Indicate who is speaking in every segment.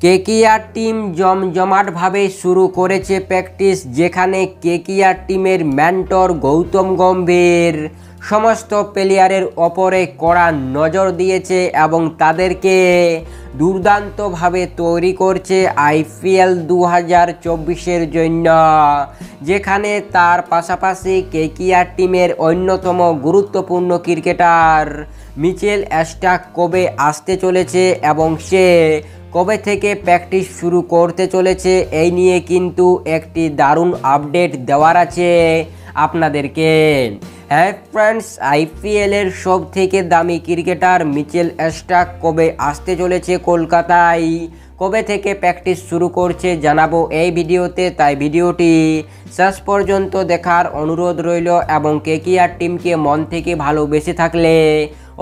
Speaker 1: KKR team জমজমাটভাবে শুরু করেছে practice, যেখানে কেকেআর টিমের মেন্টর গৌতম গম্ভীর সমস্ত প্লেয়ারের ওপরে কড়া নজর দিয়েছে এবং তাদেরকে দুর্দান্তভাবে তৈরি করছে আইপিএল 2024-এর জন্য, যেখানে তার পাশাপাশি কেকেআর টিমের অন্যতম গুরুত্বপূর্ণ ক্রিকেটার মিচেল স্টার্ক কবে আসতে চলেছে এবং সে কবে থেকে প্র্যাকটিস শুরু করতে চলেছে এই নিয়ে কিন্তু একটি দারুণ আপডেট দেওয়ার আছে আপনাদেরকে। হ্যাঁ ফ্রেন্ডস, আইপিএলের সব থেকে দামি ক্রিকেটার মিচেল স্টার্ক কবে আসতে চলেছে কলকাতায়, কবে থেকে প্র্যাকটিস শুরু করছে জানাবো এই ভিডিওতে, তাই ভিডিওটি শেষ পর্যন্ত দেখার অনুরোধ রইল এবং কেকেআর টিমকে মন থেকে ভালোবেসে থাকলে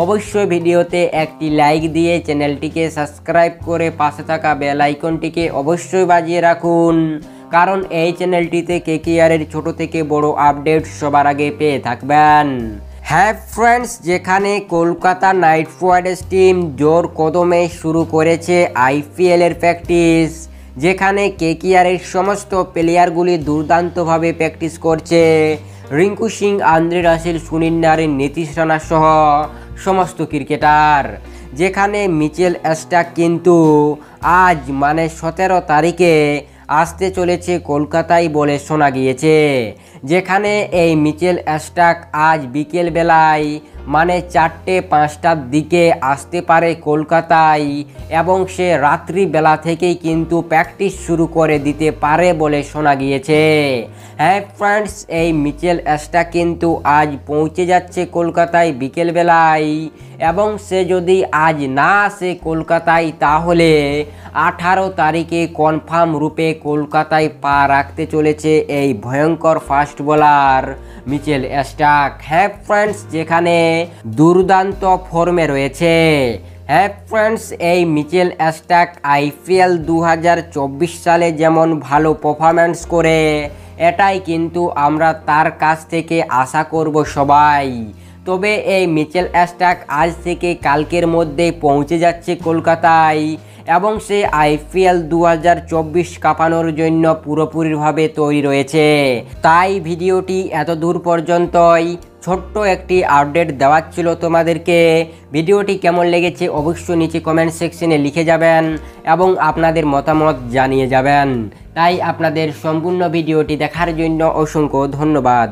Speaker 1: অবশ্যই ভিডিওতে একটি লাইক দিয়ে চ্যানেলটিকে সাবস্ক্রাইব করে পাশে থাকা বেল আইকনটিকে অবশ্যই বাজিয়ে রাখুন, কারণ এই চ্যানেলটিতে কেকেআরের ছোট থেকে বড় আপডেট সবার আগে পেয়ে থাকবেন। হ্যাঁ ফ্রেন্ডস, যেখানে কলকাতা নাইট রাইডার্স টিম জোর কদমে শুরু করেছে আইপিএলের প্র্যাকটিস, যেখানে কেকেআরের সমস্ত প্লেয়ারগুলি দুর্দান্তভাবে প্র্যাকটিস করছে। রিঙ্কু সিং, আন্দ্রে রাসেল, সুনীল নারিন, নীতিশ রানা সহ সমস্ত ক্রিকেটার, যেখানে মিচেল স্টার্ক কিন্তু আজ মানে 17 তারিখে আসতে চলেছে কলকাতায় বলে শোনা গিয়েছে, যেখানে এই মিচেল স্টার্ক আজ বিকেল বেলায় মানে 4-5টার দিকে আসতে পারে কলকাতায় এবং সে রাত্রিবেলা থেকেই কিন্তু প্র্যাকটিস শুরু করে দিতে পারে বলে শোনা গিয়েছে। হ্যাঁ ফ্রেন্ডস, এই মিচেল স্টার্ক কিন্তু আজ পৌঁছে যাচ্ছে কলকাতায় বিকেলবেলায় এবং সে যদি আজ না আসে কলকাতায় তাহলে 18 তারিখে কনফার্ম রূপে কলকাতায় পা রাখতে চলেছে এই ভয়ঙ্কর ফাস্ট বোলার মিচেল স্টার্ক। হ্যাঁ ফ্রেন্ডস, যেখানে দুর্দান্ত ফর্মে রয়েছে। হ্যাঁ ফ্রেন্ডস, এই মিচেল স্টার্ক আইপিএল 2024 সালে যেমন ভালো পারফরম্যান্স করে, এটাই কিন্তু আমরা তার কাছ থেকে আশা করব সবাই। তবে এই মিচেল স্টার্ক আজ থেকে কালকের মধ্যে পৌঁছে যাচ্ছে কলকাতায় এবং সে আইপিএল 2024 কাঁপানোর জন্য পুরোপুরিভাবে তৈরি রয়েছে। তাই ভিডিওটি এত দূর পর্যন্তই, ছোট্ট একটি আপডেট দেওয়ার ছিল তোমাদেরকে। ভিডিওটি কেমন লেগেছে অবশ্যই নিচে কমেন্ট সেকশনে লিখে যাবেন এবং আপনাদের মতামত জানিয়ে যাবেন। তাই আপনাদের সম্পূর্ণ ভিডিওটি দেখার জন্য অসংখ্য ধন্যবাদ।